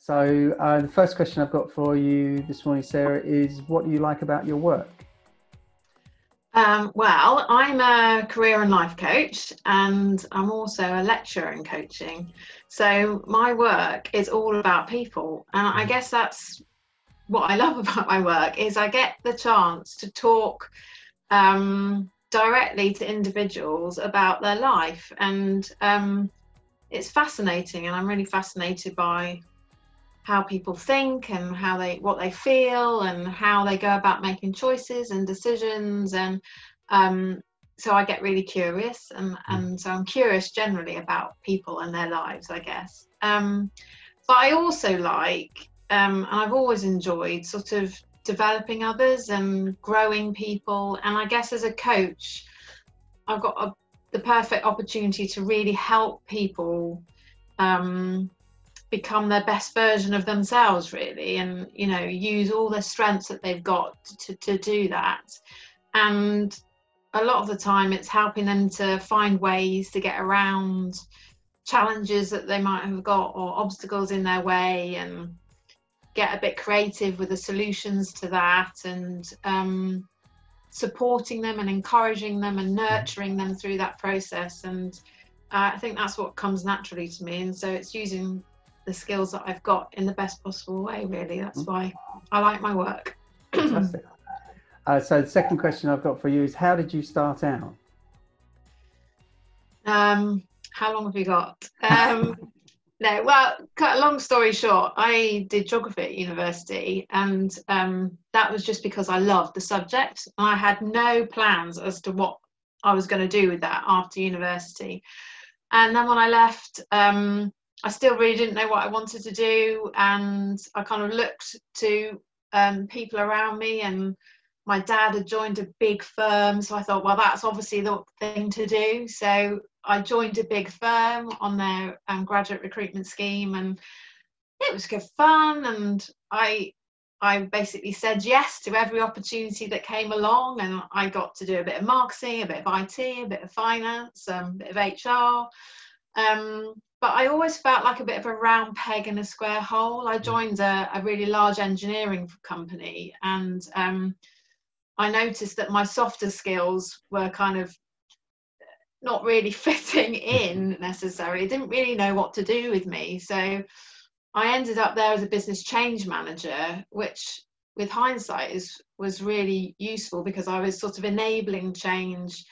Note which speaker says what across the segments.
Speaker 1: So the first question I've got for you this morning, Sarah, is what do you like about your work?
Speaker 2: Well, I'm a career and life coach, and I'm also a lecturer in coaching. So my work is all about people, and I guess that's what I love about my work is I get the chance to talk directly to individuals about their life, and it's fascinating, and I'm really fascinated by how people think and what they feel and how they go about making choices and decisions, and so I get really curious, and so I'm curious generally about people and their lives, I guess. But I also like and I've always enjoyed sort of developing others and growing people, and I guess as a coach I've got the perfect opportunity to really help people become their best version of themselves, really, and use all the strengths that they've got to do that. And a lot of the time it's helping them to find ways to get around challenges that they might have got or obstacles in their way, and get a bit creative with the solutions to that, and supporting them and encouraging them and nurturing them through that process. And I think that's what comes naturally to me, and so it's using the skills that I've got in the best possible way, really. That's why I like my work.
Speaker 1: Fantastic. So the second question I've got for you is, how did you start out?
Speaker 2: How long have you got? No, well, cut a long story short, I did geography at university, and that was just because I loved the subject. I had no plans as to what I was going to do with that after university. And then when I left, I still really didn't know what I wanted to do, and I kind of looked to people around me, and my dad had joined a big firm, so I thought, well, that's obviously the thing to do. So I joined a big firm on their graduate recruitment scheme, and it was good fun, and I basically said yes to every opportunity that came along, and I got to do a bit of marketing, a bit of IT, a bit of finance, a bit of HR. But I always felt like a bit of a round peg in a square hole. I joined a really large engineering company, and I noticed that my softer skills were kind of not really fitting in necessarily. I didn't really know what to do with me. So I ended up there as a business change manager, which with hindsight was really useful, because I was sort of enabling change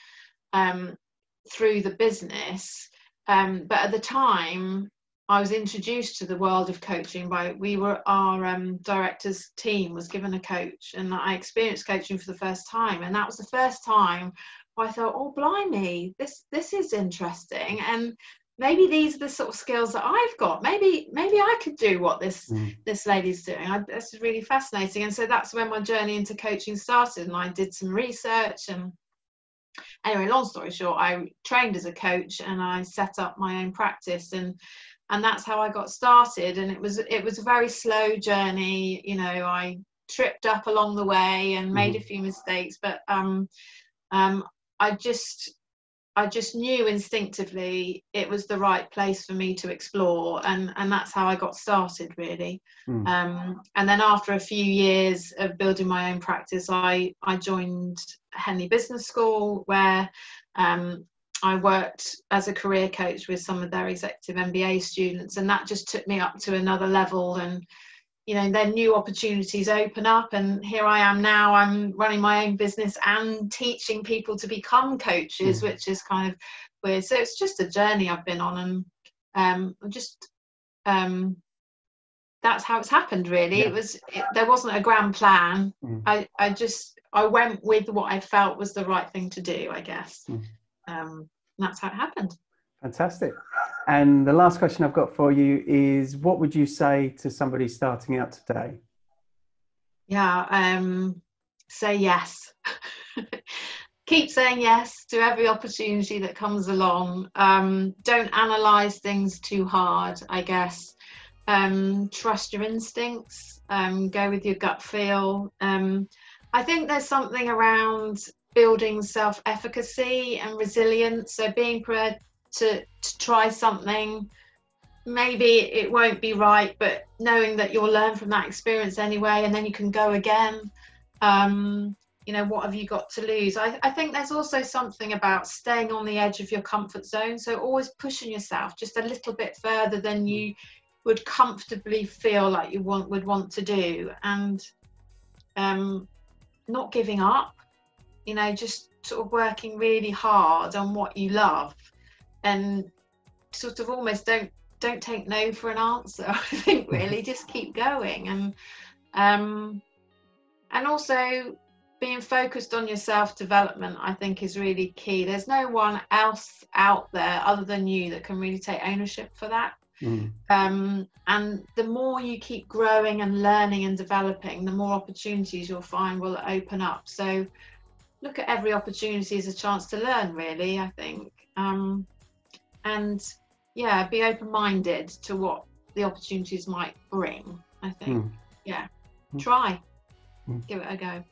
Speaker 2: through the business. But at the time, I was introduced to the world of coaching by our director's team was given a coach, and I experienced coaching for the first time, and that was the first time where I thought, oh blimey, this is interesting, and maybe these are the sort of skills that I've got. Maybe I could do what this lady's doing. This is really fascinating. And so that's when my journey into coaching started, and I did some research. And anyway, long story short, I trained as a coach, and I set up my own practice, and that's how I got started. And it was a very slow journey. I tripped up along the way and made a few mistakes, but I just knew instinctively it was the right place for me to explore, and that's how I got started, really. And then after a few years of building my own practice, I joined Henley Business School, where I worked as a career coach with some of their executive MBA students, and that just took me up to another level. And then new opportunities open up, and here I am now. I'm running my own business and teaching people to become coaches, which is kind of weird. So it's just a journey I've been on, and that's how it's happened, really. There wasn't a grand plan. I went with what I felt was the right thing to do, I guess. That's how it happened.
Speaker 1: Fantastic. And the last question I've got for you is, what would you say to somebody starting out today?
Speaker 2: Say yes. Keep saying yes to every opportunity that comes along. Don't analyze things too hard, I guess. Trust your instincts. Go with your gut feel. I think there's something around building self-efficacy and resilience. So being prepared to try something maybe it won't be right, but knowing that you'll learn from that experience anyway, and then you can go again. You know, what have you got to lose? I think there's also something about staying on the edge of your comfort zone, so always pushing yourself just a little bit further than you would comfortably feel like you would want to do, and not giving up, you know, just sort of working really hard on what you love, and sort of almost don't take no for an answer. I think really just keep going, and also being focused on your self-development, I think, is really key. There's no one else out there other than you that can really take ownership for that. And the more you keep growing and learning and developing, the more opportunities you'll find will open up. So look at every opportunity as a chance to learn, really, I think. And yeah, be open-minded to what the opportunities might bring, I think. Yeah, try, give it a go.